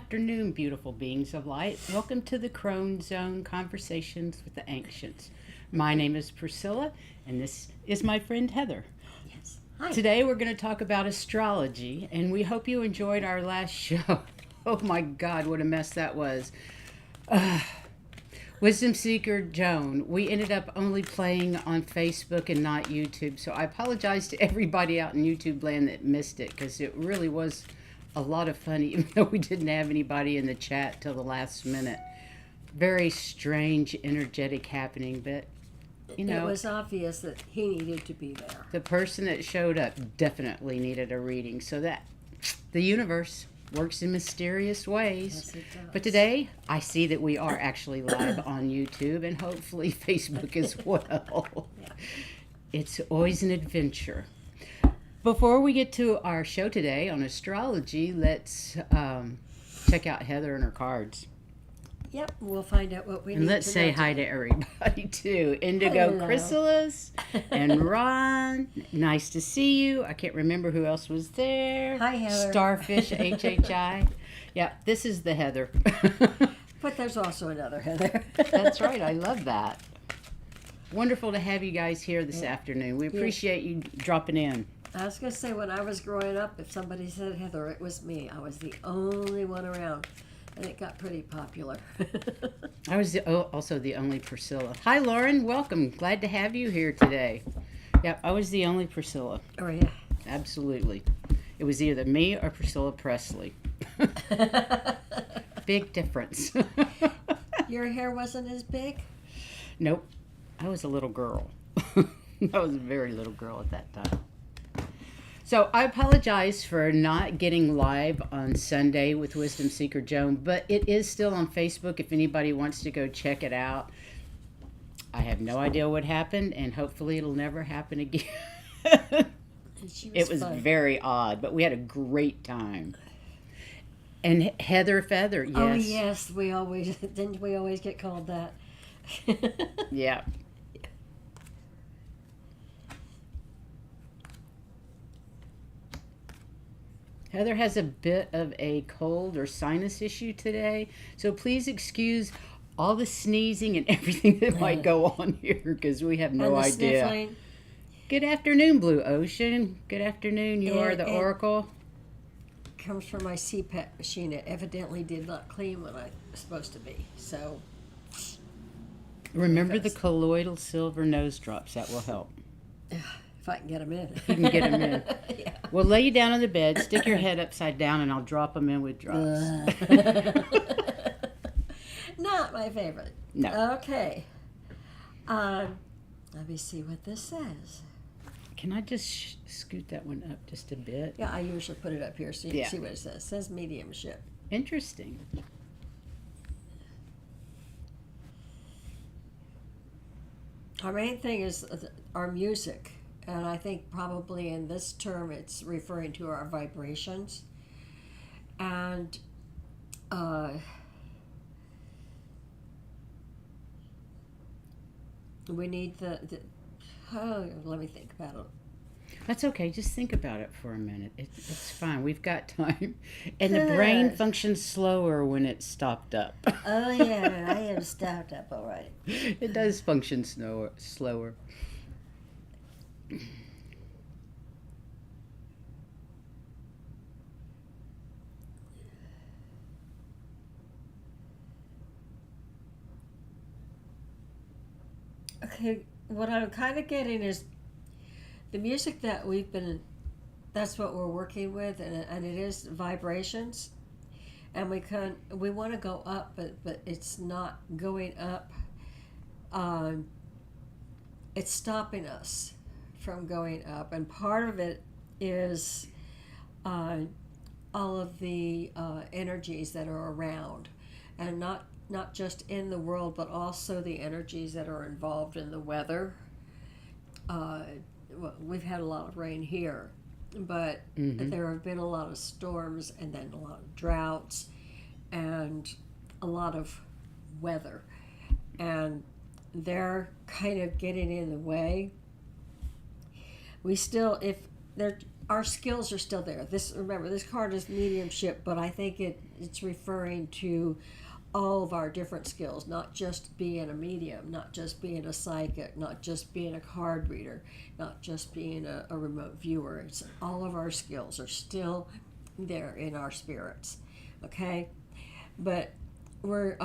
afternoon, beautiful beings of light. Welcome to the Crone Zone Conversations with the Ancients. My name is Priscilla, and this is my friend Heather. Yes. Hi. Today we're going to talk about astrology, and we hope you enjoyed our last show. Oh my God, what a mess that was. Wisdom Seeker Joan, we ended up only playing on Facebook and not YouTube, so I apologize to everybody out in YouTube land that missed it, because it really was a lot of fun, even though we didn't have anybody in the chat till the last minute. Very strange, energetic happening, but you know, it was obvious that he needed to be there. the person that showed up definitely needed a reading, so that the universe works in mysterious ways. Yes, it does. But today, I see that we are actually live on YouTube and hopefully Facebook as well. Yeah. It's always an adventure. Before we get to our show today on astrology, let's check out Heather and her cards. Yep, we'll find out what we need And let's to say know hi to everybody, too. Indigo Hello. Chrysalis and Ron. Nice to see you. I can't remember who else was there. Hi, Heather. Starfish, HHI. Yeah, this is the Heather. But there's also another Heather. That's right. I love that. Wonderful to have you guys here this afternoon. We appreciate you dropping in. I was going to say, when I was growing up, if somebody said Heather, it was me. I was the only one around. And it got pretty popular. I was also the only Priscilla. Hi, Lauren. Welcome. Glad to have you here today. Yeah, I was the only Priscilla. Oh, yeah. Absolutely. It was either me or Priscilla Presley. Big difference. Your hair wasn't as big? Nope. I was a little girl. I was a very little girl at that time. So I apologize for not getting live on Sunday with Wisdom Seeker Joan, but it is still on Facebook if anybody wants to go check it out. I have no idea what happened, and hopefully it'll never happen again. It was fun. very odd, but we had a great time. And Heather Feather, yes. Oh, yes. We always, didn't we always get called that? Yeah. Heather has a bit of a cold or sinus issue today, so please excuse all the sneezing and everything that might go on here, because we have no And the idea. sniffling. Good afternoon, Blue Ocean. Good afternoon. You are the And- Oracle. Comes from my CPAP machine. It evidently did not clean when I was supposed to be. So, Remember the because- colloidal silver nose drops. That will help. if I can get them in. You can get them in. Yeah. Well, lay you down on the bed, stick your head upside down, and I'll drop them in with drops. Not my favorite. No. Okay. Let me see what this says. Can I just scoot that one up just a bit? Yeah, I usually put it up here so you Yeah. can see what it says. It says mediumship. Interesting. Our main thing is our music. And I think probably in this term it's referring to our vibrations. And we need let me think about it. That's okay. Just think about it for a minute. It's fine. We've got time. And the brain Good. functions slower when it's stopped up. Oh, yeah, I am stopped up all right. It does function slower. Okay, what I'm kind of getting is the music that that's what we're working with, and it is vibrations. And we want to go up, but it's not going up. It's stopping us from going up, and part of it is all of the energies that are around, and not just in the world, but also the energies that are involved in the weather. Well, we've had a lot of rain here, but there have been a lot of storms, and then a lot of droughts, and a lot of weather. And they're kind of getting in the way. We still, if they're our skills are still there. Remember, this card is mediumship, but I think it's referring to all of our different skills, not just being a medium, not just being a psychic, not just being a card reader, not just being a remote viewer. It's all of our skills are still there in our spirits, okay? But we're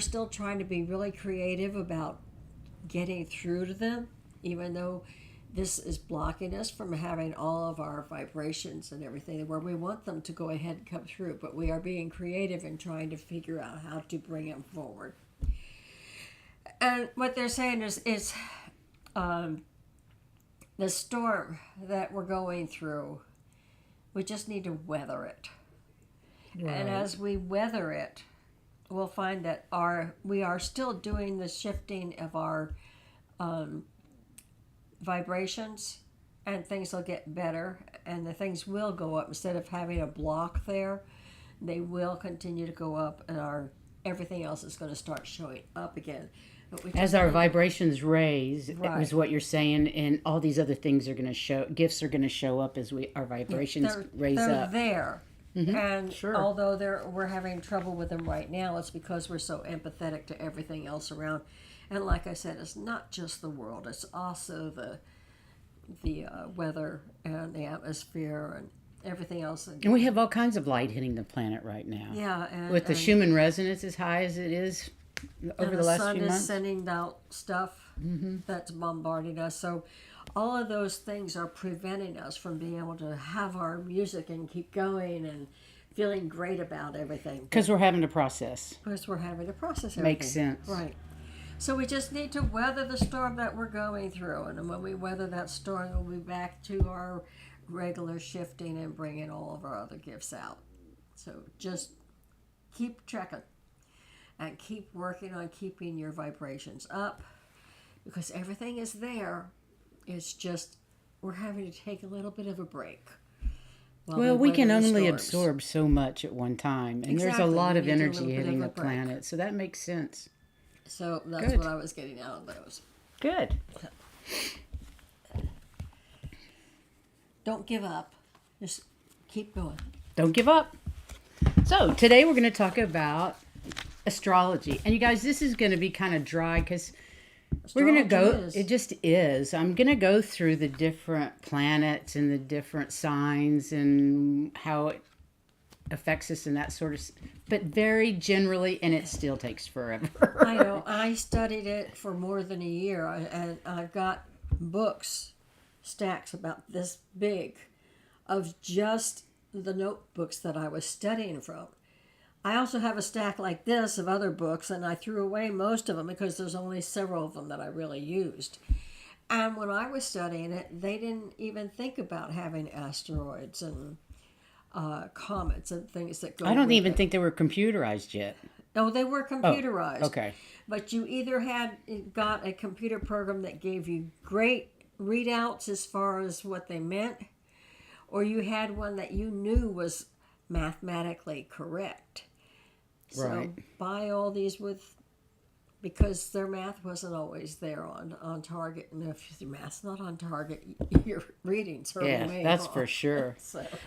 still trying to be really creative about getting through to them, even though this is blocking us from having all of our vibrations and everything where we want them to go ahead and come through. But we are being creative and trying to figure out how to bring them forward. And what they're saying is the storm that we're going through, we just need to weather it. Right. And as we weather it, we'll find that we are still doing the shifting of our vibrations, and things will get better, and the things will go up. Instead of having a block there, they will continue to go up, and everything else is going to start showing up again. As our vibrations raise, right, is what you're saying, and all these other things are going to show, gifts are going to show up as our vibrations raise they're up. There. Mm-hmm. And sure. Although we're having trouble with them right now, it's because we're so empathetic to everything else around. And like I said, it's not just the world; it's also the weather and the atmosphere and everything else. And we have all kinds of light hitting the planet right now. Yeah, with the Schumann resonance as high as it is over the last few months. The sun is sending out stuff that's bombarding us. So all of those things are preventing us from being able to have our music and keep going and feeling great about everything. Because we're having to process. Because we're having to process everything. Makes sense. Right. So we just need to weather the storm that we're going through. And when we weather that storm, we'll be back to our regular shifting and bringing all of our other gifts out. So just keep trekking and keep working on keeping your vibrations up, because everything is there. It's just we're having to take a little bit of a break. Well, we can only absorb so much at one time. And exactly. There's a lot of energy hitting the planet. So that makes sense. So that's what I was getting out of those. Good. Don't give up. Just keep going. Don't give up. So today we're going to talk about astrology. And you guys, this is going to be kind of dry because we're going to go, it just is. I'm going to go through the different planets and the different signs and how it affects us and that sort of, but very generally, and it still takes forever. I know. I studied it for more than a year, and I've got books, stacks about this big, of just the notebooks that I was studying from. I also have a stack like this of other books, and I threw away most of them because there's only several of them that I really used. And when I was studying it, they didn't even think about having asteroids and comets and things that go. I don't even think they were computerized yet. No, they were computerized. Oh, okay. But you either got a computer program that gave you great readouts as far as what they meant, or you had one that you knew was mathematically correct. Right. So buy all these because their math wasn't always there on target. And if your math's not on target, your readings are way that's off. for sure.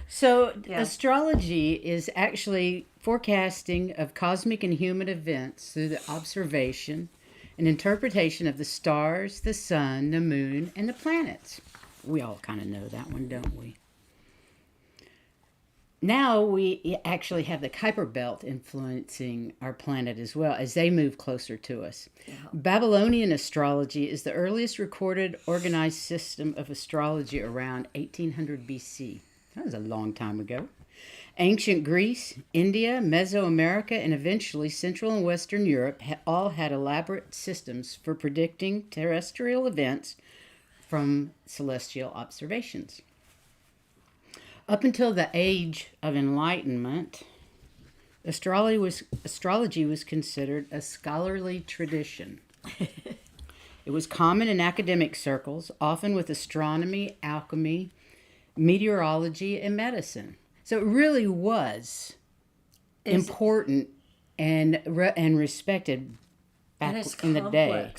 So astrology is actually forecasting of cosmic and human events through the observation and interpretation of the stars, the sun, the moon, and the planets. We all kind of know that one, don't we? Now we actually have the Kuiper Belt influencing our planet as well as they move closer to us. Yeah. Babylonian astrology is the earliest recorded organized system of astrology around 1800 BC. That was a long time ago. Ancient Greece, India, Mesoamerica, and eventually Central and Western Europe all had elaborate systems for predicting terrestrial events from celestial observations. Up until the Age of Enlightenment, astrology was considered a scholarly tradition. It was common in academic circles, often with astronomy, alchemy, meteorology, and medicine. So it really was important and respected back in the day.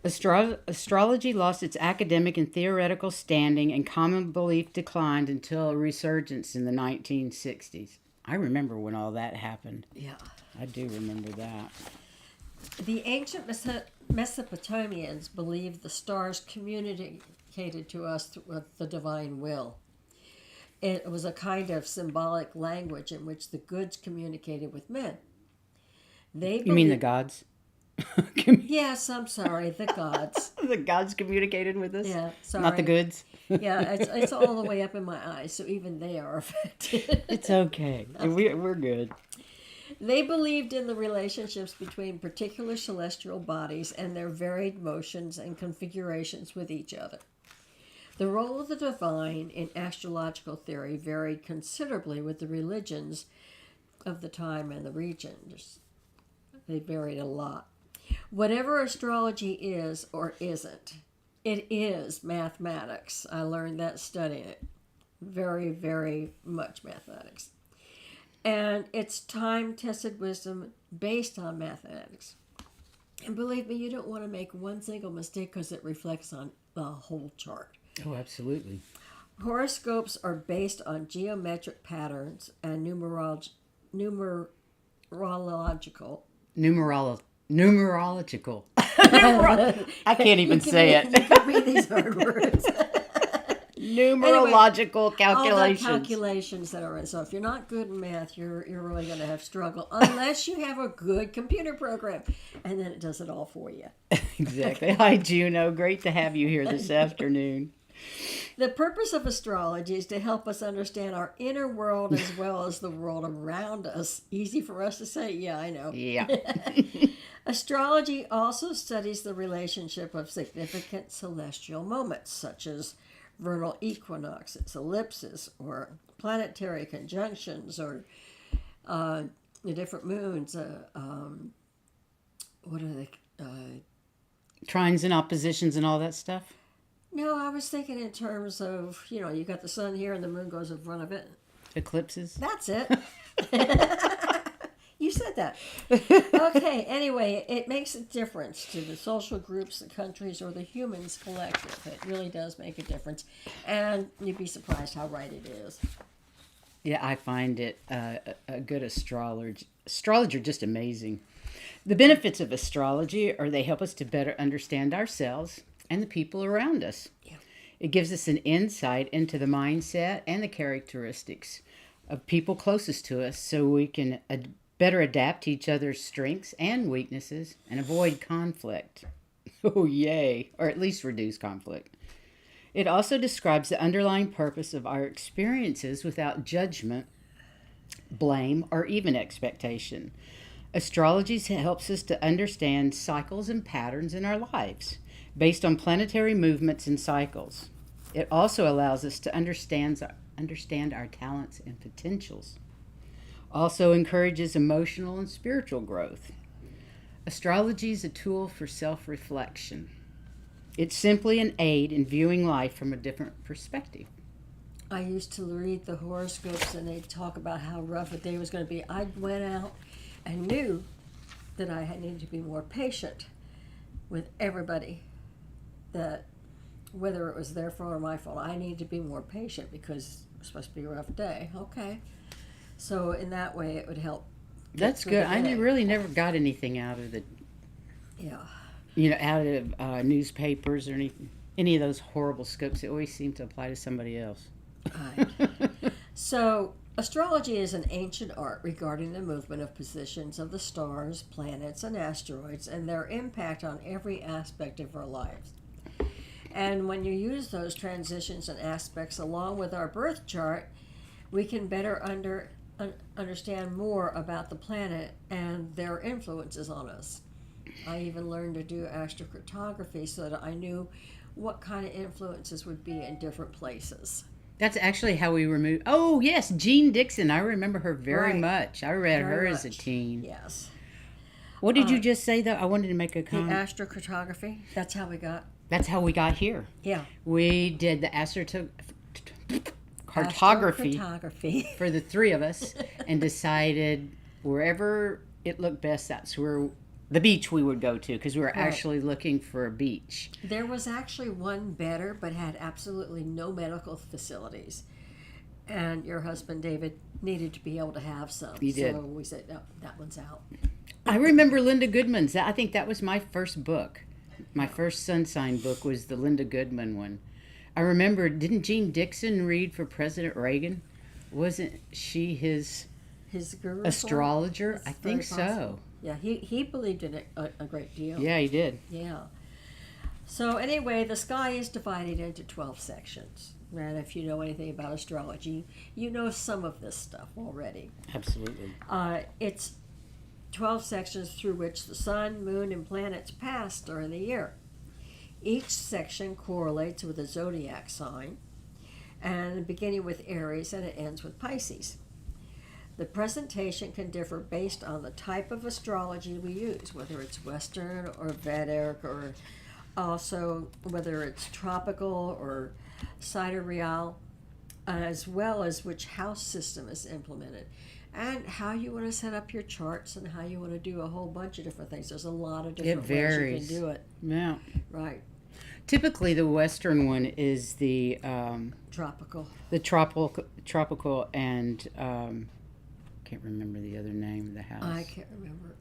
Astrology lost its academic and theoretical standing, and common belief declined until a resurgence in the 1960s. I remember when all that happened. Yeah. I do remember that. The ancient Mesopotamians believed the stars communicated to us with the divine will. It was a kind of symbolic language in which the goods communicated with men. You mean the gods? Yes, I'm sorry, the gods. The gods communicated with us? Yeah, sorry. Not the goods? Yeah, it's all the way up in my eyes, so even they are affected. It's okay. We're good. They believed in the relationships between particular celestial bodies and their varied motions and configurations with each other. The role of the divine in astrological theory varied considerably with the religions of the time and the regions. They varied a lot. Whatever astrology is or isn't, it is mathematics. I learned that studying it. Very, very much mathematics. And it's time-tested wisdom based on mathematics. And believe me, you don't want to make one single mistake because it reflects on the whole chart. Oh, absolutely. Horoscopes are based on geometric patterns and numerological. Numerological. I can't even say it. You can read these hard words. Numerological calculations. All the calculations that are in. So if you're not good in math, you're really going to have struggle unless you have a good computer program, and then it does it all for you. Exactly. Hi, Juno. Great to have you here this afternoon. The purpose of astrology is to help us understand our inner world as well as the world around us. Easy for us to say, yeah, I know. Yeah. Astrology also studies the relationship of significant celestial moments, such as vernal equinoxes, ellipses, or planetary conjunctions, or the different moons. What are they? Trines and oppositions and all that stuff? No, I was thinking in terms of, you got the sun here and the moon goes in front of it. Eclipses? That's it. You said that. Okay, anyway, it makes a difference to the social groups, the countries, or the humans collective. It really does make a difference. And you'd be surprised how right it is. Yeah, I find it a good astrologer just amazing. The benefits of astrology are they help us to better understand ourselves and the people around us. Yeah. It gives us an insight into the mindset and the characteristics of people closest to us so we can better adapt to each other's strengths and weaknesses and avoid conflict. Oh, yay. Or at least reduce conflict. It also describes the underlying purpose of our experiences without judgment, blame, or even expectation. Astrology helps us to understand cycles and patterns in our lives based on planetary movements and cycles. It also allows us to understand our talents and potentials. Also encourages emotional and spiritual growth. Astrology is a tool for self-reflection. It's simply an aid in viewing life from a different perspective. I used to read the horoscopes and they'd talk about how rough a day was going to be. I went out and knew that I needed to be more patient with everybody. That whether it was their fault or my fault, I needed to be more patient because it was supposed to be a rough day. Okay. So in that way, it would help. That's good. I really never got anything out of out of newspapers or any of those horrible scopes. It always seemed to apply to somebody else. Right. So astrology is an ancient art regarding the movement of positions of the stars, planets, and asteroids and their impact on every aspect of our lives. And when you use those transitions and aspects along with our birth chart, we can better understand more about the planet and their influences on us. I even learned to do astrocartography so that I knew what kind of influences would be in different places. That's actually how we removed... Oh, yes, Jean Dixon. I remember her very much. I read her as a teen. Yes. What did you just say, though? I wanted to make a comment. The astrocartography. That's how we got... That's how we got here. Yeah. We did the cartography for the three of us and decided wherever it looked best, that's where the beach we would go to, because we were Right. actually looking for a beach. There was actually one better, but had absolutely no medical facilities. And your husband, David, needed to be able to have some. He did. So we said, no, that one's out. I remember Linda Goodman's. I think that was my first book. My first sun sign book was the Linda Goodman one. I remember, didn't Jean Dixon read for President Reagan? Wasn't she his guru astrologer? That's I think very possible. so. Yeah, he believed in it a great deal. Yeah, he did. Yeah. So anyway, the sky is divided into 12 sections. And if you know anything about astrology, you know some of this stuff already. Absolutely. It's 12 sections through which the sun, moon, and planets pass during the year. Each section correlates with a zodiac sign, and beginning with Aries and it ends with Pisces. The presentation can differ based on the type of astrology we use, whether it's Western or Vedic, or also whether it's tropical or sidereal, as well as which house system is implemented, and how you want to set up your charts, and how you want to do a whole bunch of different things. There's a lot of different ways you can do it. Yeah. Right. Typically, the Western one is the Tropical. the tropical, and can't remember the other name of the house. I can't remember.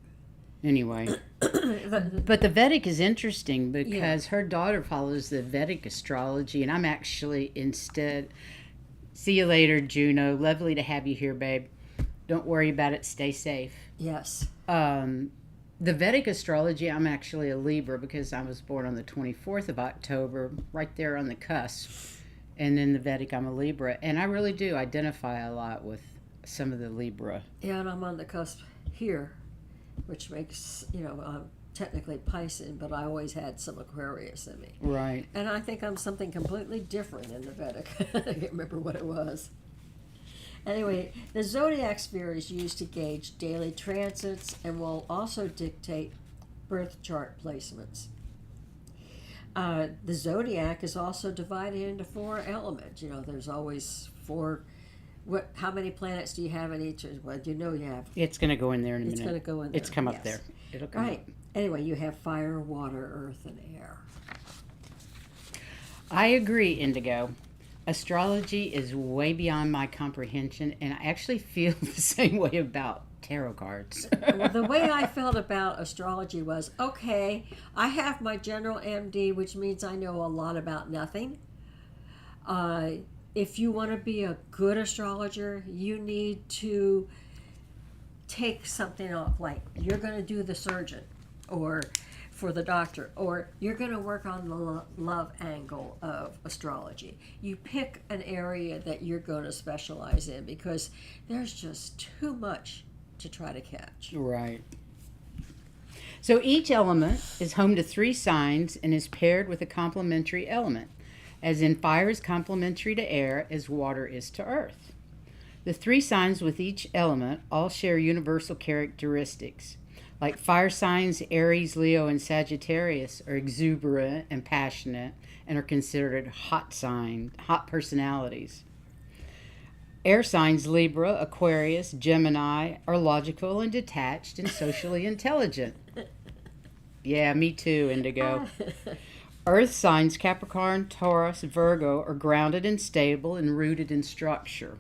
Anyway, but the Vedic is interesting because her daughter follows the Vedic astrology, and I'm actually instead. See you later, Juno. Lovely to have you here, babe. Don't worry about it. Stay safe. Yes. The Vedic astrology, I'm actually a Libra because I was born on the 24th of October, right there on the cusp. And in the Vedic, I'm a Libra. And I really do identify a lot with some of the Libra. Yeah, and I'm on the cusp here, which makes, I'm technically Piscean, but I always had some Aquarius in me. Right. And I think I'm something completely different in the Vedic. I can't remember what it was. Anyway, the zodiac sphere is used to gauge daily transits and will also dictate birth chart placements. The zodiac is also divided into 4 elements. There's always 4. How many planets do you have in each? Well, you have. It's going to go in there in a minute. It's going to go in there. It's come up yes. there. It'll come Right. up. Anyway, you have fire, water, earth, and air. I agree, Indigo. Astrology is way beyond my comprehension, and I actually feel the same way about tarot cards. Well, the way I felt about astrology was, okay, I have my general MD, which means I know a lot about nothing. If you want to be a good astrologer, you need to take something off, like you're going to do the surgeon, or for the doctor, or you're going to work on the love angle of astrology. You pick an area that you're going to specialize in, because there's just too much to try to catch. Right. So each element is home to 3 signs and is paired with a complementary element, as in fire is complementary to air as water is to earth. The 3 signs with each element all share universal characteristics. Like fire signs, Aries, Leo, and Sagittarius are exuberant and passionate and are considered hot personalities. Air signs, Libra, Aquarius, Gemini, are logical and detached and socially intelligent. Yeah, me too, Indigo. Earth signs, Capricorn, Taurus, Virgo, are grounded and stable and rooted in structure.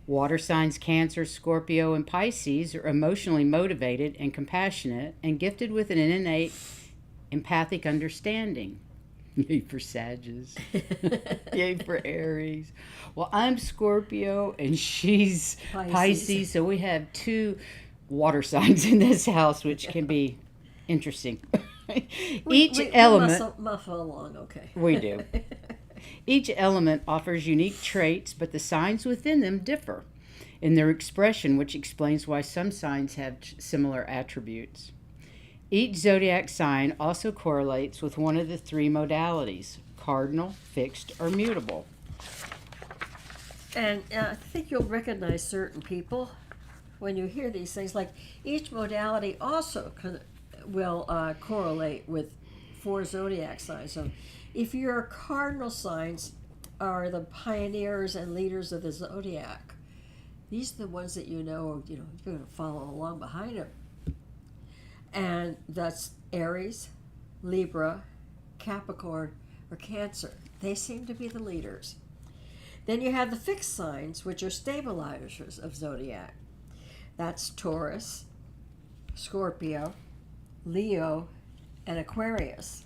Water signs, Cancer, Scorpio, and Pisces are emotionally motivated and compassionate and gifted with an innate empathic understanding. Yay for Sages. Yay for Aries. Well, I'm Scorpio and she's Pisces, so we have 2 water signs in this house, which can be interesting. Each element... We muffle along, okay. We do. Each element offers unique traits, but the signs within them differ in their expression, which explains why some signs have similar attributes. Each zodiac sign also correlates with one of the 3 modalities: cardinal, fixed, or mutable. And I think you'll recognize certain people when you hear these things. Like, each modality also will correlate with 4 zodiac signs. So if your cardinal signs are the pioneers and leaders of the zodiac, these are the ones that you're going to follow along behind them. And that's Aries, Libra, Capricorn, or Cancer. They seem to be the leaders. Then you have the fixed signs, which are stabilizers of Zodiac. That's Taurus, Scorpio, Leo, and Aquarius.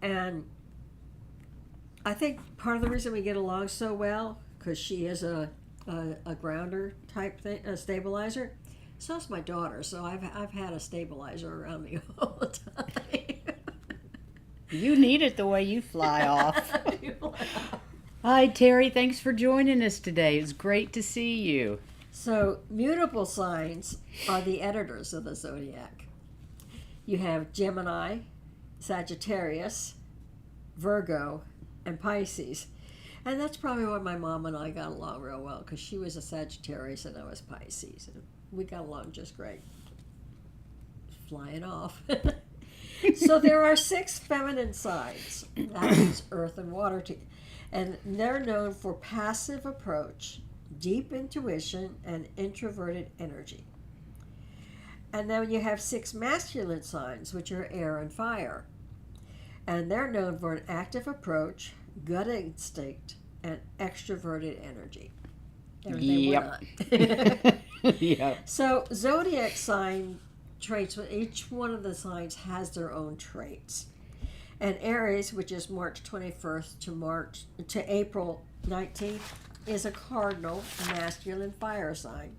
And I think part of the reason we get along so well, because she is a grounder type thing, a stabilizer. So is my daughter. So I've had a stabilizer around me all the time. You need it the way you fly off. Hi, Terry. Thanks for joining us today. It's great to see you. So, mutable signs are the editors of the zodiac. You have Gemini, Sagittarius, Virgo, and Pisces. And that's probably why my mom and I got along real well, because she was a Sagittarius and I was Pisces. And we got along just great. Flying off. So there are 6 feminine signs. That means earth and water. And they're known for passive approach, deep intuition, and introverted energy. And then you have 6 masculine signs, which are air and fire. And they're known for an active approach, gut instinct, and extroverted energy. Everything we're not. Yep. So zodiac sign traits, each one of the signs has their own traits. And Aries, which is March 21st to April 19th, is a cardinal masculine fire sign.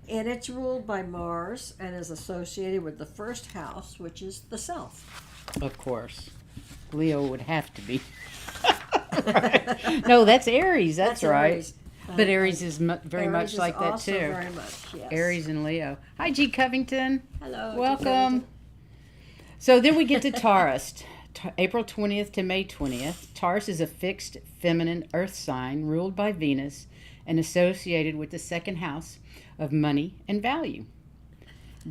And it's ruled by Mars and is associated with the first house, which is the self. Of course. Leo would have to be. No, that's Aries. That's right. Aries. But Aries is very Aries much is like that also too. Very much, yes. Aries and Leo. Hi, G. Covington. Hello. Welcome. So then we get to Taurus. April 20th to May 20th. Taurus is a fixed feminine earth sign ruled by Venus and associated with the second house of money and value.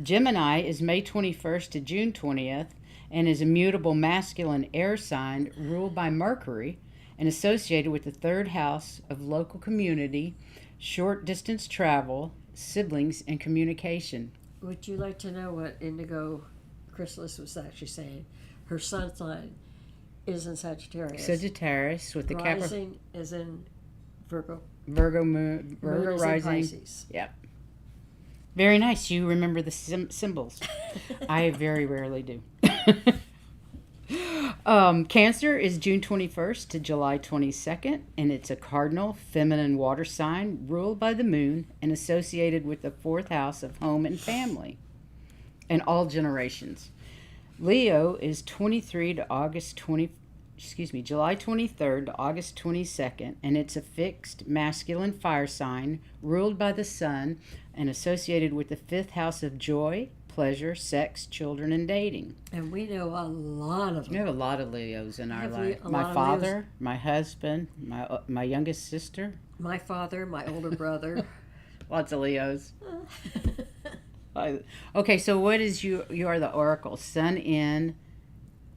Gemini is May 21st to June 20th and is a mutable masculine air sign ruled by Mercury and associated with the third house of local community, short distance travel, siblings, and communication. Would you like to know what Indigo Chrysalis was actually saying? Her sun sign is in Sagittarius. Sagittarius with the Capricorn. Rising is in Virgo. Virgo Moon is rising. in Pisces. Yep. Very nice. You remember the symbols. I very rarely do. Cancer is June 21st to July 22nd, and it's a cardinal feminine water sign ruled by the moon and associated with the fourth house of home and family and all generations. Leo is July 23rd to August 22nd, and it's a fixed masculine fire sign ruled by the sun and associated with the fifth house of joy, pleasure, sex, children, and dating. And we know a lot of them. We have a lot of Leos in our Have life. a My lot of father, Leos. my husband, my youngest sister. My father, my older brother. Lots of Leos. Okay, so what is you are the oracle? Sun in.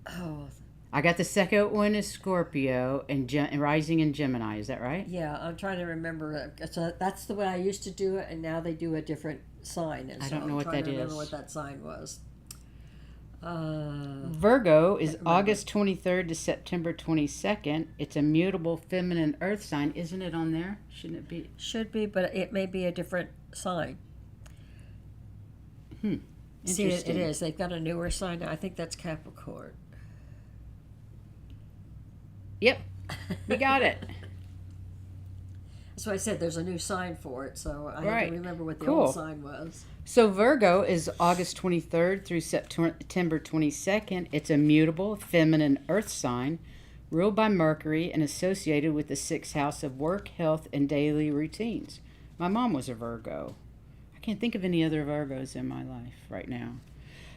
Oh, I got the second one is Scorpio and rising in Gemini. Is that right? yeah, I'm trying to remember. So that's the way I used to do it, and now they do a different sign. And I so don't know I'm what trying that to remember is. what that sign was. Virgo is Can't remember. August 23rd to September 22nd. It's a mutable feminine earth sign. Isn't it on there? Shouldn't it be? Should be, but it may be a different sign. See, it Interesting. is. They've got a newer sign now. I think that's Capricorn. Yep, we got it. That's why I said there's a new sign for it, so I had Right. to remember what the Cool. old sign was. So Virgo is August 23rd through September 22nd. It's a mutable feminine earth sign ruled by Mercury and associated with the sixth house of work, health, and daily routines. My mom was a Virgo. I can't think of any other Virgos in my life right now.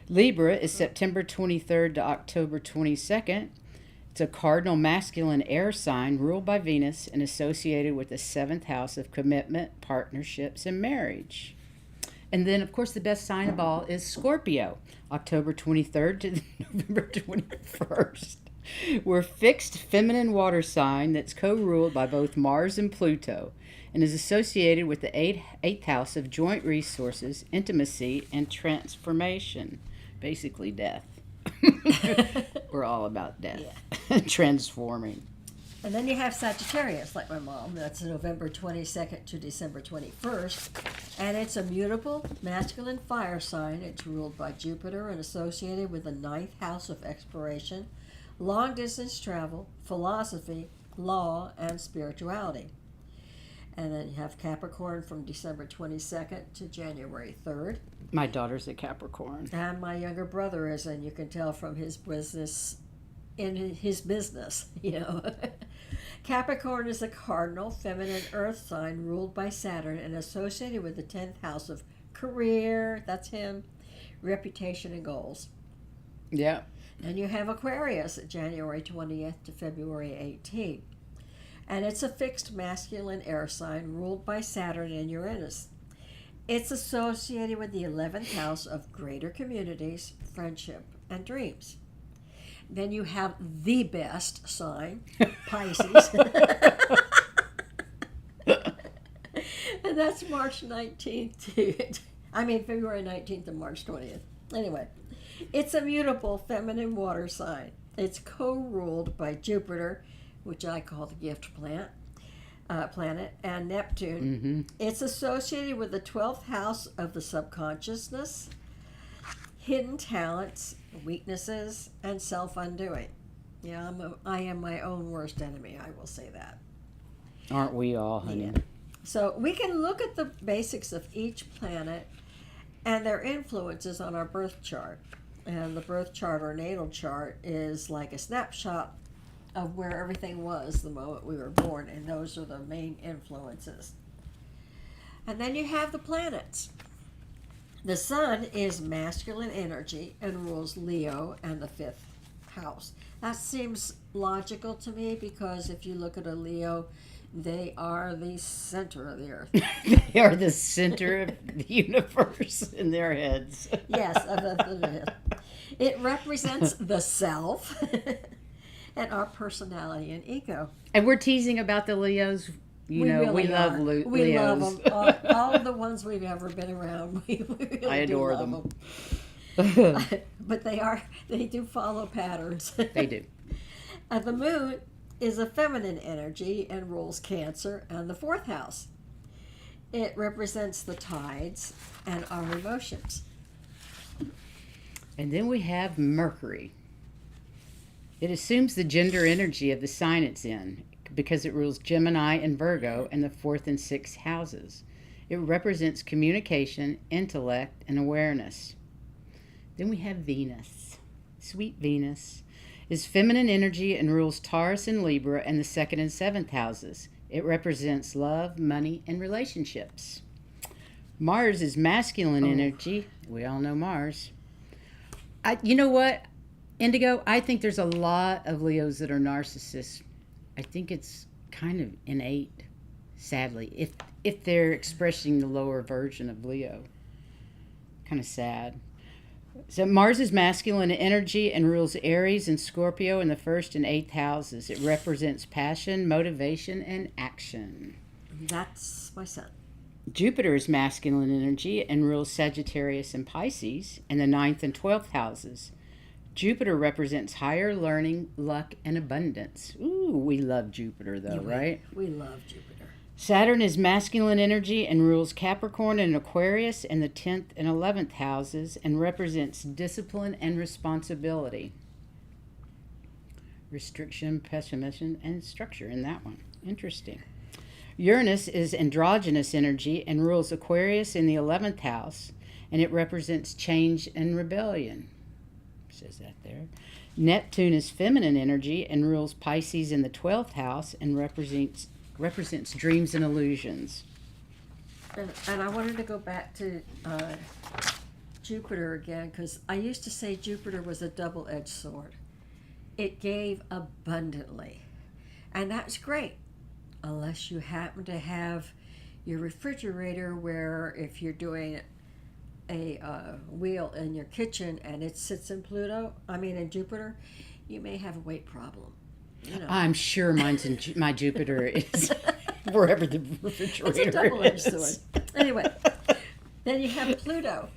Libra is September 23rd to October 22nd. It's a cardinal masculine air sign ruled by Venus and associated with the seventh house of commitment, partnerships, and marriage. And then, of course, the best sign of all is Scorpio, October 23rd to November 21st. We're a fixed feminine water sign that's co-ruled by both Mars and Pluto and is associated with the eighth house of joint resources, intimacy, and transformation. basically death. We're all about death. Yeah. Transforming. And then you have Sagittarius, like my mom. That's November 22nd to December 21st. And it's a mutable, masculine fire sign. It's ruled by Jupiter and associated with the 9th house of exploration, long-distance travel, philosophy, law, and spirituality. And then you have Capricorn from December 22nd to January 3rd. My daughter's a Capricorn. And my younger brother is, and you can tell from his business, you know. Capricorn is a cardinal, feminine earth sign ruled by Saturn and associated with the 10th house of career, that's him, reputation, and goals. Yeah. And you have Aquarius at January 20th to February 18th. And it's a fixed masculine air sign ruled by Saturn and Uranus. It's associated with the 11th house of greater communities, friendship, and dreams. Then you have the best sign, Pisces. And that's March 19th February 19th and March 20th. Anyway, it's a mutable feminine water sign. It's co-ruled by Jupiter, which I call the gift planet, and Neptune. Mm-hmm. It's associated with the 12th house of the subconsciousness, hidden talents, weaknesses, and self-undoing. Yeah, I am my own worst enemy, I will say that. Aren't we all, honey? Yeah. So we can look at the basics of each planet and their influences on our birth chart. And the birth chart or natal chart is like a snapshot of where everything was the moment we were born, and those are the main influences. And then you have the planets. The sun is masculine energy and rules Leo and the 5th house. That seems logical to me because if you look at a Leo, they are the center of the earth. They are the center of the universe in their heads. Yes, it represents the self and our personality and ego. And we're teasing about the Leos. We love Leos. We love them. All of the ones we've ever been around, we really I adore do love them. But they do follow patterns. They do. The moon is a feminine energy and rules Cancer and the 4th house. It represents the tides and our emotions. And then we have Mercury. It assumes the gender energy of the sign it's in because it rules Gemini and Virgo in the 4th and 6th houses. It represents communication, intellect, and awareness. Then we have Venus. Sweet Venus is feminine energy and rules Taurus and Libra in the 2nd and 7th houses. It represents love, money, and relationships. Mars is masculine energy. We all know Mars. You know what, Indigo? I think there's a lot of Leos that are narcissists. I think it's kind of innate, sadly, if they're expressing the lower version of Leo. Kind of sad. So Mars is masculine energy and rules Aries and Scorpio in the 1st and 8th houses. It represents passion, motivation, and action. That's my son. Jupiter is masculine energy and rules Sagittarius and Pisces in the 9th and 12th houses. Jupiter represents higher learning, luck, and abundance. Ooh, we love Jupiter, though, right? We love Jupiter. Saturn is masculine energy and rules Capricorn and Aquarius in the 10th and 11th houses and represents discipline and responsibility. Restriction, pessimism, and structure in that one. Interesting. Uranus is androgynous energy and rules Aquarius in the 11th house, and it represents change and rebellion. Says that there. Neptune is feminine energy and rules Pisces in the 12th house and represents dreams and illusions. And I wanted to go back to Jupiter again because I used to say Jupiter was a double-edged sword. It gave abundantly, and that's great, unless you happen to have your refrigerator where if you're doing a wheel in your kitchen and it sits in in Jupiter, you may have a weight problem. You know. I'm sure mine's in my Jupiter is wherever the refrigerator it's a double-edged is. sword. Anyway, then you have Pluto.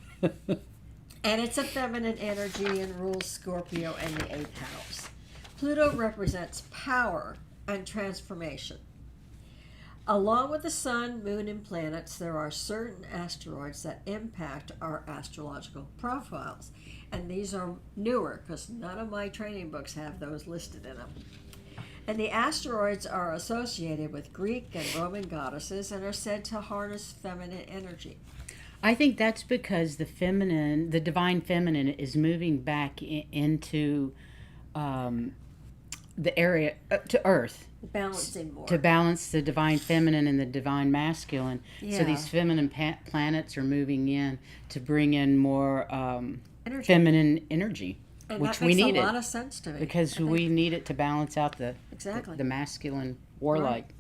And it's a feminine energy and rules Scorpio and the 8th house. Pluto represents power and transformation. Along with the sun, moon, and planets, there are certain asteroids that impact our astrological profiles. And these are newer because none of my training books have those listed in them. And the asteroids are associated with Greek and Roman goddesses and are said to harness feminine energy. I think that's because the divine feminine, is moving back into the area to Earth. Balancing more. To balance the divine feminine and the divine masculine. Yeah. So these feminine planets are moving in to bring in more Energy. feminine energy, And which that we makes need a lot of sense to me. because we need it to balance out the masculine warlike. Right.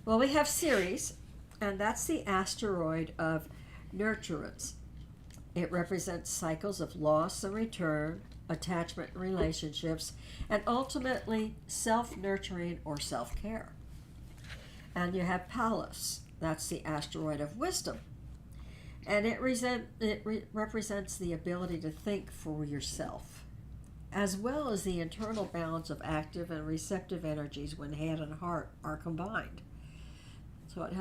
Well, we have Ceres, and that's the asteroid of nurturance. It represents cycles of loss and return, attachment and relationships, and ultimately self-nurturing or self-care. And you have Pallas, that's the asteroid of wisdom. And it represents the ability to think for yourself, as well as the internal balance of active and receptive energies when head and heart are combined. So it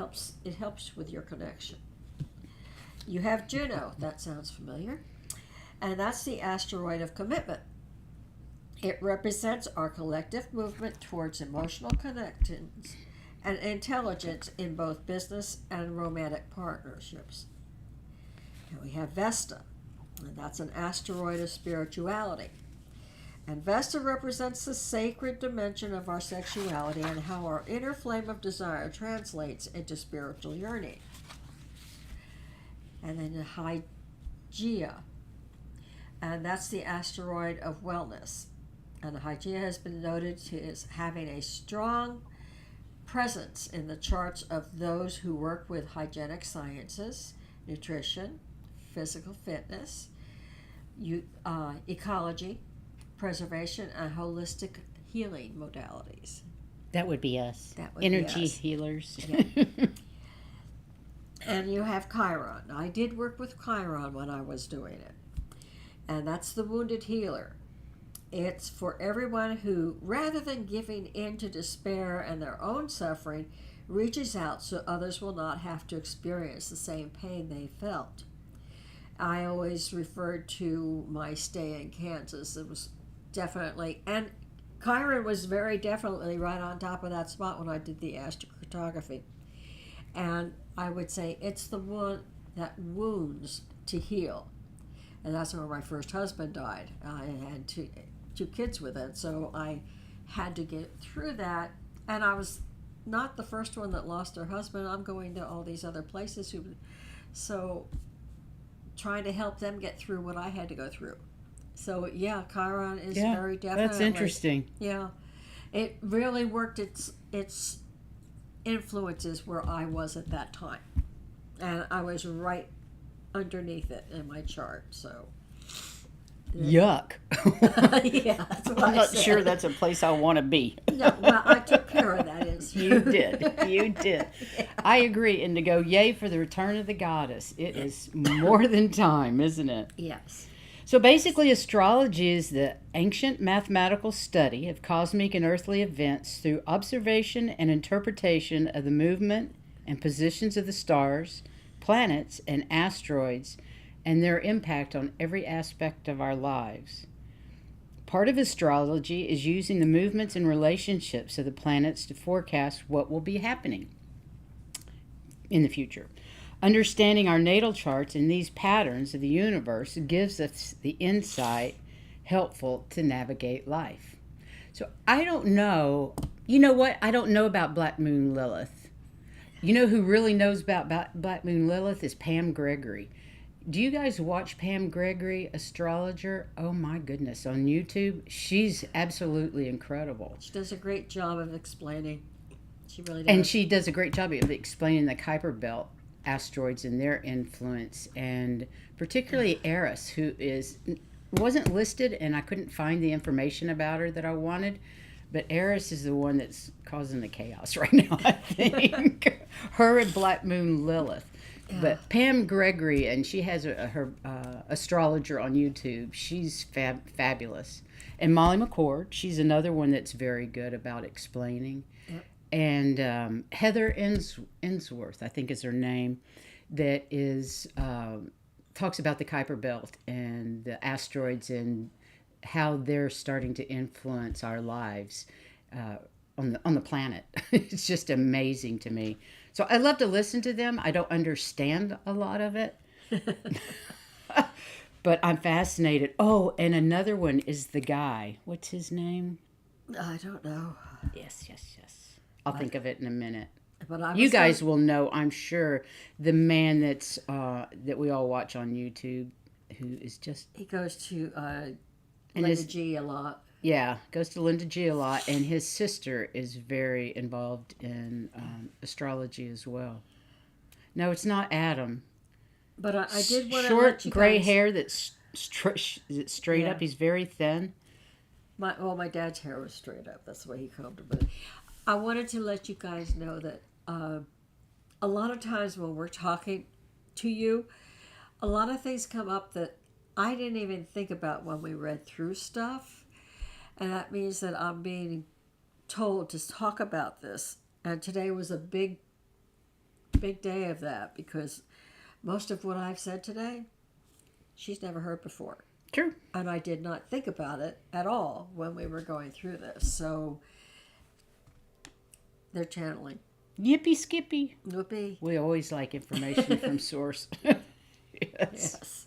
helps with your connection. You have Juno, that sounds familiar, and that's the asteroid of commitment. It represents our collective movement towards emotional connections and intelligence in both business and romantic partnerships. And we have Vesta, and that's an asteroid of spirituality. And Vesta represents the sacred dimension of our sexuality and how our inner flame of desire translates into spiritual yearning. And then the Hygeia, and that's the asteroid of wellness. And the Hygeia has been noted as having a strong presence in the charts of those who work with hygienic sciences, nutrition, physical fitness, ecology, preservation, and holistic healing modalities. That would be us. That would Energy be us. healers. Yeah. And you have Chiron. I did work with Chiron when I was doing it. And that's the wounded healer. It's for everyone who, rather than giving in to despair and their own suffering, reaches out so others will not have to experience the same pain they felt. I always referred to my stay in Kansas. It was definitely, and Chiron was very definitely right on top of that spot when I did the astrocartography. And I would say it's the one that wounds to heal. And that's where my first husband died. I had two kids with it, so I had to get through that. And I was not the first one that lost her husband. I'm going to all these other places so trying to help them get through what I had to go through. So yeah, Chiron is very definitely. That's interesting. Yeah, it really worked its influences where I was at that time, and I was right underneath it in my chart. So yuck. Yeah, that's what I'm I not said. sure that's a place I want to be. No, well, I took care of that. Is You did. You did. Yeah. I agree. And to go, yay for the return of the goddess. It is more than time, isn't it? Yes. So basically, astrology is the ancient mathematical study of cosmic and earthly events through observation and interpretation of the movement and positions of the stars, planets, and asteroids, and their impact on every aspect of our lives. Part of astrology is using the movements and relationships of the planets to forecast what will be happening in the future. Understanding our natal charts and these patterns of the universe gives us the insight helpful to navigate life. So I don't know, you know what? I don't know about Black Moon Lilith. You know who really knows about Black Moon Lilith is Pam Gregory. Do you guys watch Pam Gregory, astrologer? Oh my goodness, on YouTube. She's absolutely incredible. She does a great job of explaining. She really does. And she does a great job of explaining the Kuiper Belt asteroids and their influence, and particularly Eris, who wasn't listed, and I couldn't find the information about her that I wanted. But Eris is the one that's causing the chaos right now, I think. Her and Black Moon Lilith. But Pam Gregory, and she has her astrologer on YouTube. She's fabulous. And Molly McCord, she's another one that's very good about explaining. Yep. And Heather Ensworth, I think is her name, that is talks about the Kuiper Belt and the asteroids and how they're starting to influence our lives on the planet. It's just amazing to me. So I love to listen to them. I don't understand a lot of it. But I'm fascinated. Oh, and another one is the guy. What's his name? I don't know. Yes. I'll think of it in a minute. But you guys will know, I'm sure, the man that's that we all watch on YouTube, who is just... He goes to Linda G a lot. Yeah, goes to Linda G a lot, and his sister is very involved in astrology as well. No, it's not Adam. But I did want to short let you gray guys... hair that's straight up. He's very thin. My dad's hair was straight up. That's the way he combed it. But I wanted to let you guys know that a lot of times when we're talking to you, a lot of things come up that I didn't even think about when we read through stuff. And that means that I'm being told to talk about this. And today was a big day of that, because most of what I've said today, she's never heard before. True. And I did not think about it at all when we were going through this. So they're channeling. Yippee skippy. Whoopee. We always like information from source. Yes.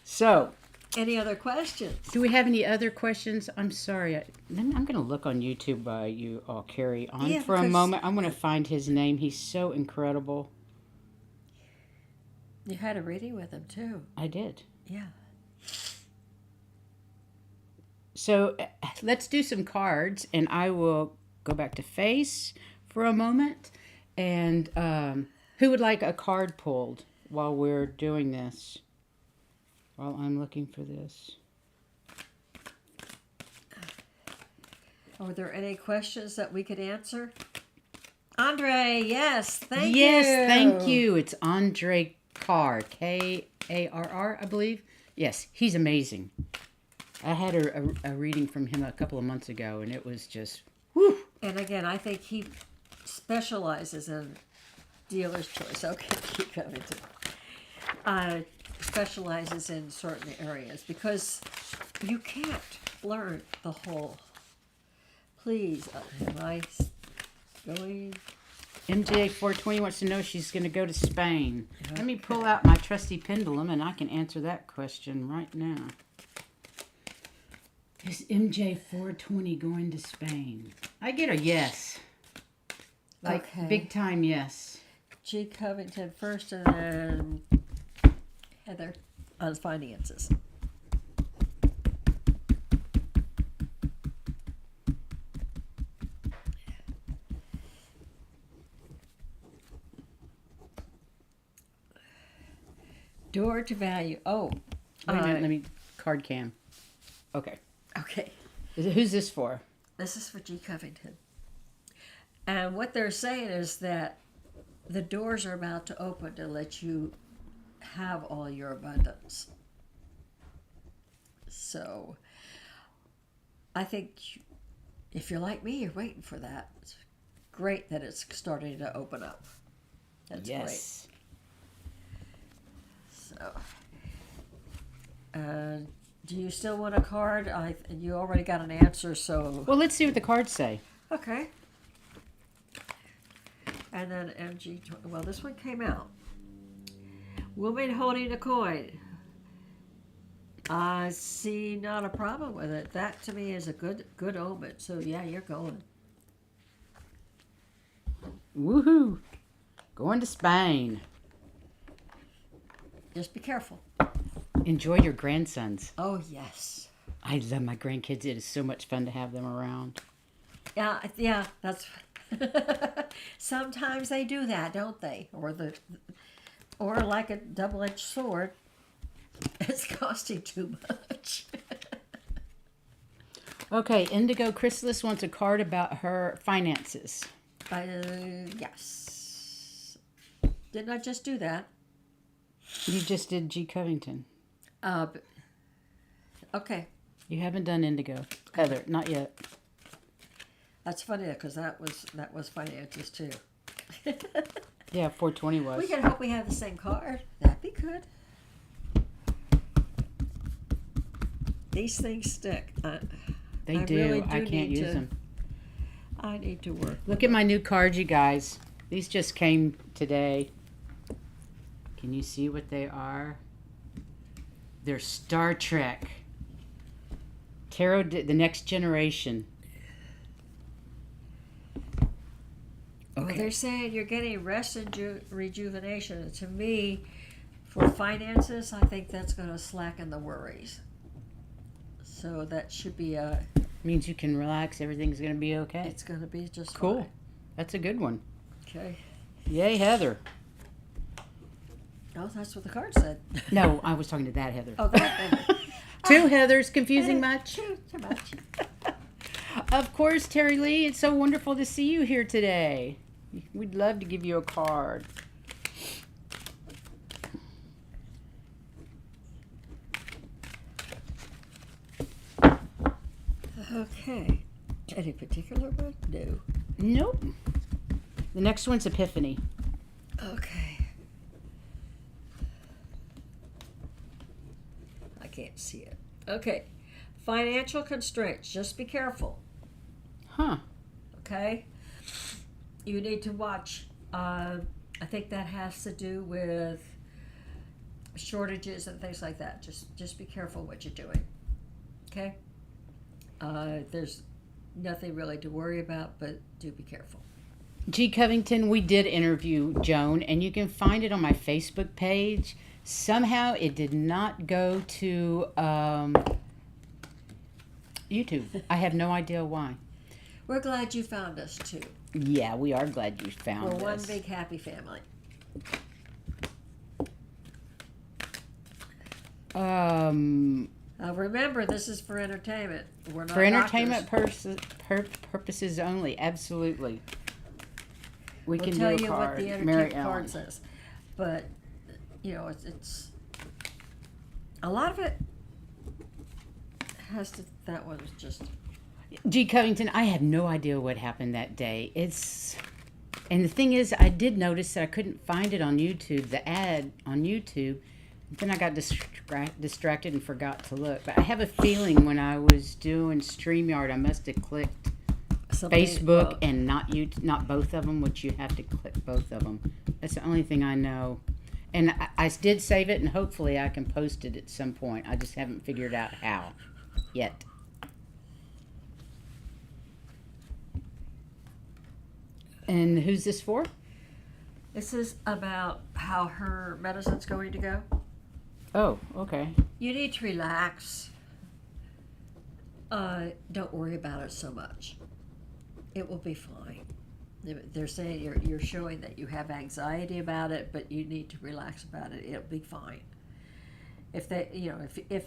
So... Any other questions? Do we have any other questions? I'm sorry. I'm going to look on YouTube while you all carry on for a moment. I'm going to find his name. He's so incredible. You had a reading with him, too. I did. Yeah. So let's do some cards, and I will go back to face for a moment. And who would like a card pulled while we're doing this? While I'm looking for this. Are there any questions that we could answer? Andre, yes, thank you. Yes, thank you. It's Andre Carr, Karr, I believe. Yes, he's amazing. I had a reading from him a couple of months ago, and it was just, whew. And again, I think he specializes in dealer's choice. Okay, keep coming to specializes in certain areas, because you can't learn the whole. Please, am I going? MJ420 wants to know if she's going to go to Spain. Okay. Let me pull out my trusty pendulum, and I can answer that question right now. Is MJ420 going to Spain? I get a yes. Like, okay. Big time yes. G. Covington first, and then Heather on finances. Door to value. Oh. Wait a minute, let me card cam. Okay. Okay. Who's this for? This is for G. Covington. And what they're saying is that the doors are about to open to let you have all your abundance. So I think if you're like me, you're waiting for that. It's great that it's starting to open up. That's yes. Great. So, do you still want a card? You already got an answer, so... Well, let's see what the cards say. Okay. And then MG... Well, this one came out. Woman holding a coin. I see not a problem with it. That, to me, is a good omen. So, yeah, you're going. Woohoo! Going to Spain. Just be careful. Enjoy your grandsons. Oh, yes. I love my grandkids. It is so much fun to have them around. Yeah, that's... Sometimes they do that, don't they? Or like a double-edged sword, it's costing too much. Okay, Indigo Chrysalis wants a card about her finances. Yes. Didn't I just do that? You just did G. Covington. Okay. You haven't done Indigo. Heather, not yet. That's funny because that was finances too. Yeah, 420 was. We can hope we have the same card. That'd be good. These things stick. They do. Really I can't use them. I need to work. Look at my new cards, you guys. These just came today. Can you see what they are? They're Star Trek. Tarot, the Next Generation. Well, they're saying you're getting rest and rejuvenation. And to me, for finances, I think that's going to slacken the worries. So that should be a... Means you can relax. Everything's going to be okay. It's going to be just cool. fine. That's a good one. Okay. Yay, Heather. Oh, that's what the card said. No, I was talking to that Heather. Oh, that Heather. Two Heathers, confusing much? Too much. Of course, Terry Lee, it's so wonderful to see you here today. We'd love to give you a card. Okay. Any particular one? No. Nope. The next one's Epiphany. Okay. I can't see it. Okay. Financial constraints. Just be careful. Huh. Okay? You need to watch. I think that has to do with shortages and things like that. Just be careful what you're doing. Okay? There's nothing really to worry about, but do be careful. G. Covington, we did interview Joan, and you can find it on my Facebook page. Somehow it did not go to YouTube. I have no idea why. We're glad you found us, too. Yeah, we are glad you found us. We're one big happy family. Remember, this is for entertainment. We're not for entertainment doctors. purposes only. Absolutely. We'll can tell do a you card. what the Mary entertainment Ellen. card says. But, you know, it's a lot of it has to, that one was just... G. Covington, I have no idea what happened that day. And the thing is, I did notice that I couldn't find it on YouTube, the ad on YouTube. Then I got distracted and forgot to look. But I have a feeling when I was doing StreamYard, I must have clicked Facebook and not both of them, which you have to click both of them. That's the only thing I know. And I did save it, and hopefully I can post it at some point. I just haven't figured out how yet. And who's this for? This is about how her medicine's going to go. Oh, okay. You need to relax. Don't worry about it so much. It will be fine. They're saying you're showing that you have anxiety about it, but you need to relax about it. It'll be fine. If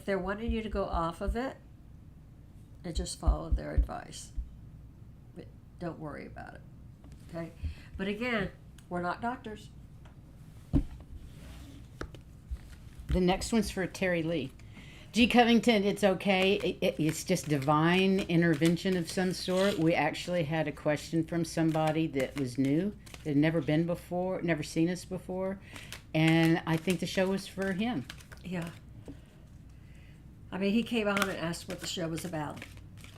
they're wanting you to go off of it, and just follow their advice. But don't worry about it. Okay? But again, we're not doctors. The next one's for Terry Lee. G. Covington, it's okay. It's just divine intervention of some sort. We actually had a question from somebody that was new, that had never been before, never seen us before. And I think the show was for him. Yeah. I mean, he came on and asked what the show was about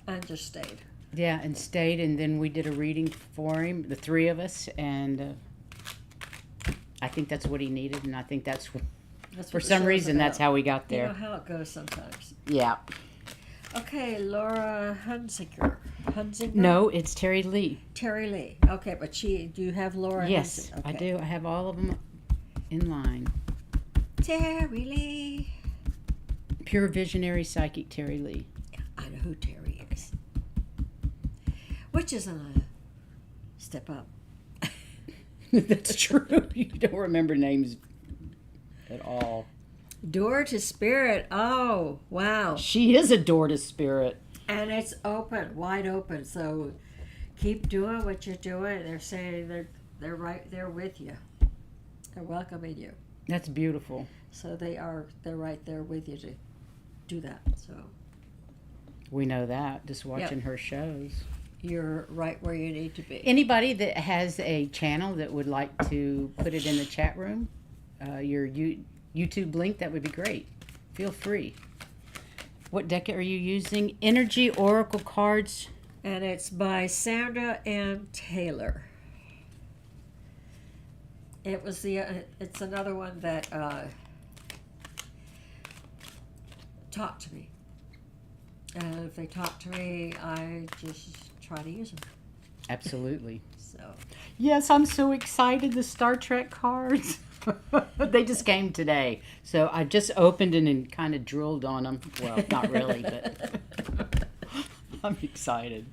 and just stayed. Yeah, and stayed, and then we did a reading for him, the three of us, and I think that's what he needed, and I think that's what, for some reason, that's how we got there. You know how it goes sometimes. Yeah. Okay, Laura Hunziker. No, it's Terry Lee. Terry Lee. Okay, but do you have Laura? Yes, Hunziker? Okay. I do. I have all of them in line. Terry Lee. Pure visionary psychic Terry Lee. I know who Terry is. Which is a step up. That's true. You don't remember names at all. Door to Spirit. Oh, wow. She is a door to spirit. And it's open, wide open. So keep doing what you're doing. They're saying they're right there with you. They're welcoming you. That's beautiful. So they're right there with you to do that. So We know that just watching her shows. you're right where you need to be. Anybody that has a channel that would like to put it in the chat room, your YouTube link, that would be great. Feel free. What deck are you using? Energy Oracle cards. And it's by Sandra M. Taylor. It was it's another one that talked to me. And if they talk to me, I just try to use them. Absolutely. So. Yes, I'm so excited. The Star Trek cards. They just came today. So I just opened it and kind of drilled on them. Well, not really, but I'm excited.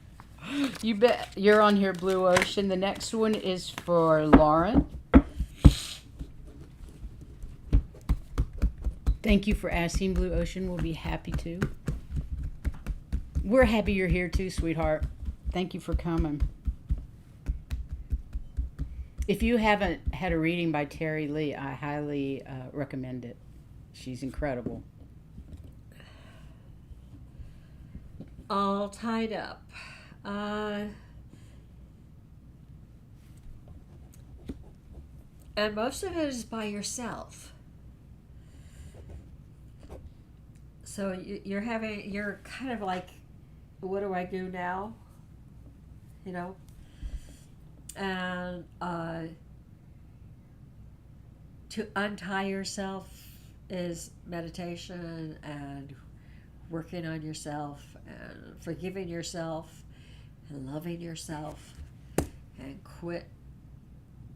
You bet. You're on here, Blue Ocean. The next one is for Lauren. Thank you for asking, Blue Ocean. We'll be happy to. We're happy you're here too, sweetheart. Thank you for coming. If you haven't had a reading by Terry Lee, I highly recommend it. She's incredible. All tied up. And most of it is by yourself. So you're kind of like, what do I do now? You know? And to untie yourself is meditation and working on yourself and forgiving yourself and loving yourself and quit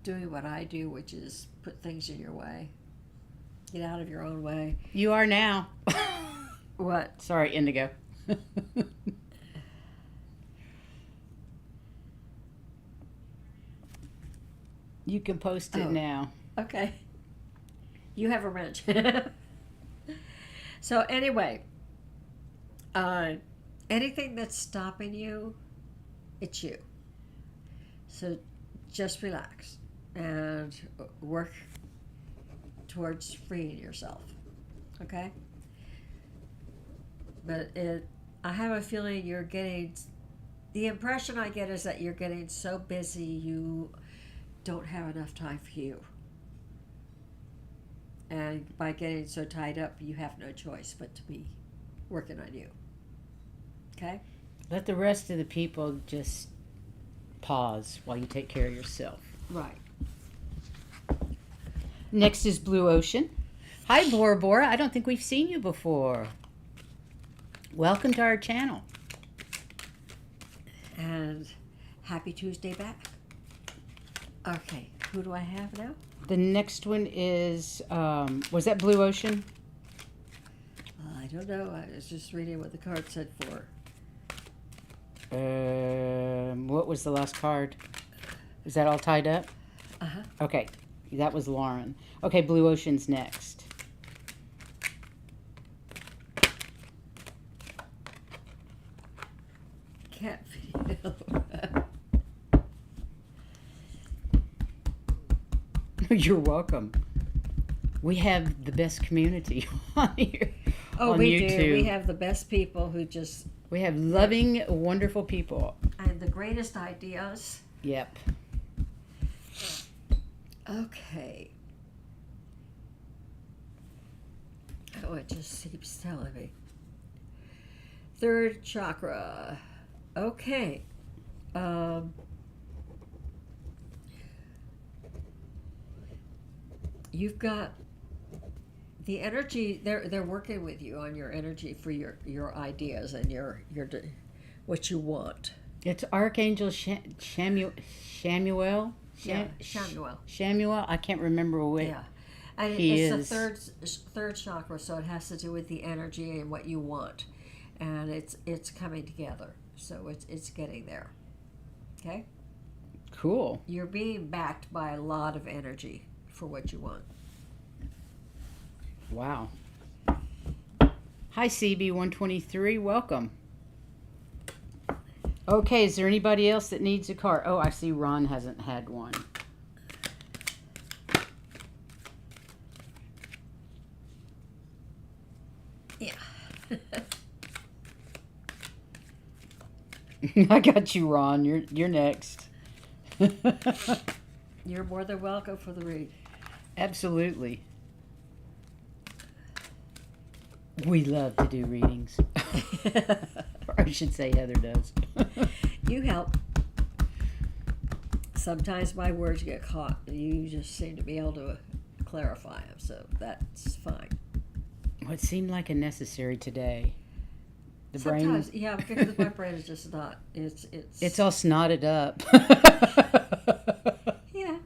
doing what I do, which is put things in your way. Get out of your own way. You are now. What? Sorry, Indigo. You can post it now. Okay. You have a wrench. So anyway, anything that's stopping you, it's you. So just relax and work towards freeing yourself. Okay? But I have a feeling you're getting, the impression I get is that you're getting so busy you don't have enough time for you. And by getting so tied up, you have no choice but to be working on you. Okay? Let the rest of the people just pause while you take care of yourself. Right. Next is Blue Ocean. Hi, Bora Bora. I don't think we've seen you before. Welcome to our channel. And happy Tuesday back. Okay, who do I have now? The next one is, was that Blue Ocean? I don't know. I was just reading what the card said for. What was the last card? Is that all tied up? Uh-huh. Okay, that was Lauren. Okay, Blue Ocean's next. Cat video. You're welcome. We have the best community on here. Oh, on we YouTube. do. We have the best people who just... We have loving, wonderful people. And the greatest ideas. Yep. Okay. Oh, it just keeps telling me. Third chakra. Okay. You've got the energy. They're working with you on your energy for your ideas and your what you want. It's Archangel Shamuel. Shamuel. Shamuel. I can't remember what. Yeah, and it's the third chakra, so it has to do with the energy and what you want, and it's coming together. So it's getting there. Okay. Cool. You're being backed by a lot of energy for what you want. Wow. Hi, CB123. Welcome. Okay, is there anybody else that needs a card? Oh, I see Ron hasn't had one. I got you, Ron. You're next. You're more than welcome for the read. Absolutely. We love to do readings. Or I should say Heather does. You help. Sometimes my words get caught. You just seem to be able to clarify them, so that's fine. Well, it seemed like a necessary today. The Sometimes, brain, yeah, because my brain is just not. it's all snotted up. Yeah.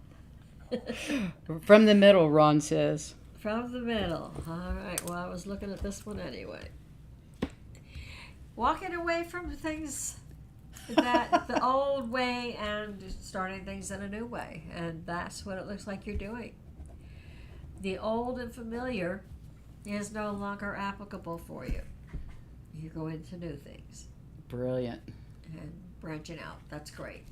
From the middle, Ron says. From the middle. All right. Well, I was looking at this one anyway. Walking away from things that the old way and starting things in a new way, and that's what it looks like you're doing. The old and familiar is no longer applicable for you. You go into new things Brilliant. and branching out. That's great.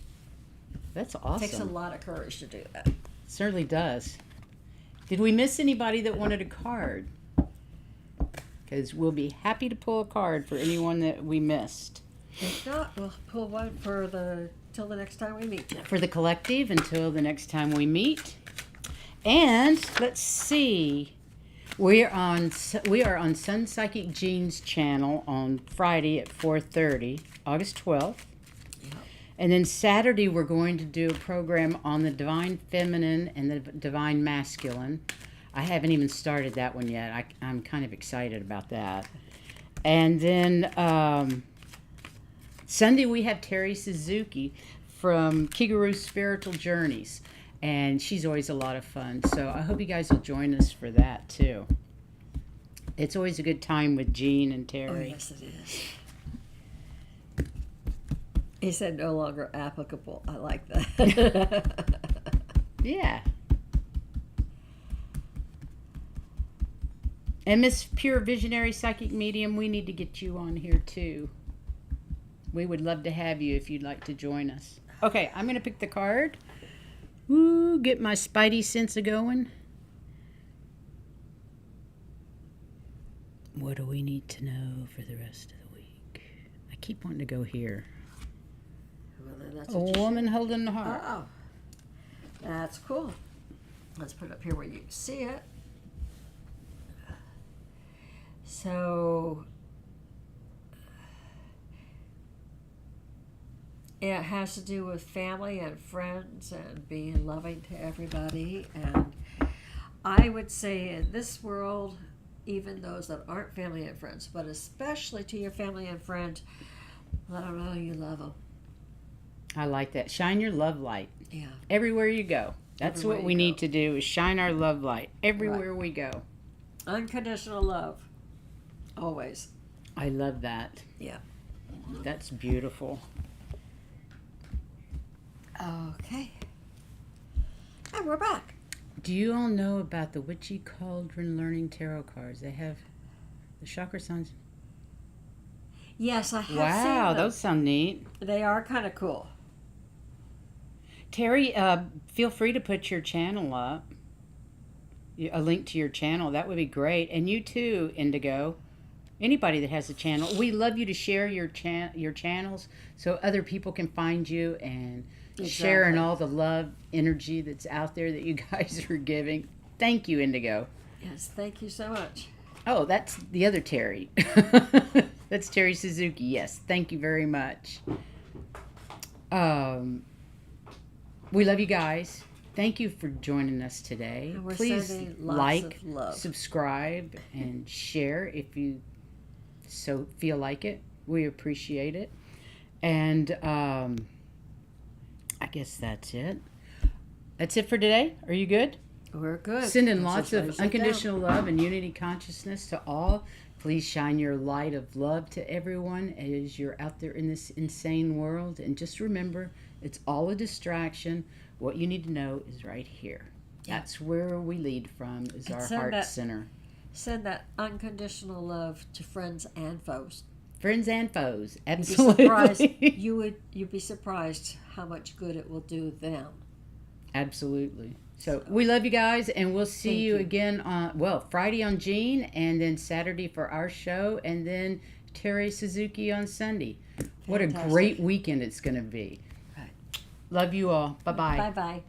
That's It awesome. takes a lot of courage to do that. Certainly does. Did we miss anybody that wanted a card? Because we'll be happy to pull a card for anyone that we missed. If not, we'll pull one till the next time we meet you. For the collective until the next time we meet. And let's see. We are on Sun Psychic Jean's channel on Friday at 4:30, August 12th. Yep. And then Saturday we're going to do a program on the Divine Feminine and the Divine Masculine. I haven't even started that one yet. I'm kind of excited about that. And then Sunday we have Terry Suzuki from Kigaru Spiritual Journeys. And she's always a lot of fun. So I hope you guys will join us for that too. It's always a good time with Jean and Oh, Terry. yes, it is. He said no longer applicable. I like that. Yeah. And Miss Pure Visionary Psychic Medium, we need to get you on here too. We would love to have you if you'd like to join us. Okay, I'm going to pick the card. Ooh, get my spidey sense a going. What do we need to know for the rest of the week? I keep wanting to go here. Well, then that's A what you woman holding the heart. Oh, that's cool. Let's put it up here where you can see it. So it has to do with family and friends and being loving to everybody. And I would say in this world, even those that aren't family and friends, but especially to your family and friends, let them know you love them. I like that. Shine your love light. Yeah. Everywhere you go. That's Everywhere what we you need go. to do is shine our love light everywhere we go. Unconditional love. Always. I love that. Yeah. That's beautiful. Okay. And we're back. Do you all know about the Witchy Cauldron Learning Tarot cards? They have the chakra signs. Yes, I have seen Wow, them. those sound neat. They are kind of cool. Terry, feel free to put your channel up. A link to your channel. That would be great. And you too, Indigo. Anybody that has a channel. We love you to share your channels so other people can find you and share in all the love energy that's out there that you guys are giving. Thank you, Indigo. Yes, thank you so much. Oh, that's the other Terry. That's Terry Suzuki. Yes, thank you very much. We love you guys. Thank you for joining us today. And we're Please sending lots like, of love. subscribe, and share if you so feel like it. We appreciate it. And I guess that's it. That's it for today. Are you good? We're good. Sending Let's lots just of raise it unconditional love and unity consciousness to all. Please shine your light of love to everyone as you're out there in this insane world. And just remember, it's all a distraction. What you need to know is right here. Yeah. That's where we lead from, is And our send heart that- center. Send that unconditional love to friends and foes. Friends and foes, You'd be absolutely. surprised. You'd be surprised how much good it will do them. Absolutely. So we love you guys, and we'll see Thank you you. again on, Friday on Jean, and then Saturday for our show, and then Terry Suzuki on Sunday. What a Fantastic. great weekend it's going to be. Right. Love you all. Bye-bye. Bye-bye.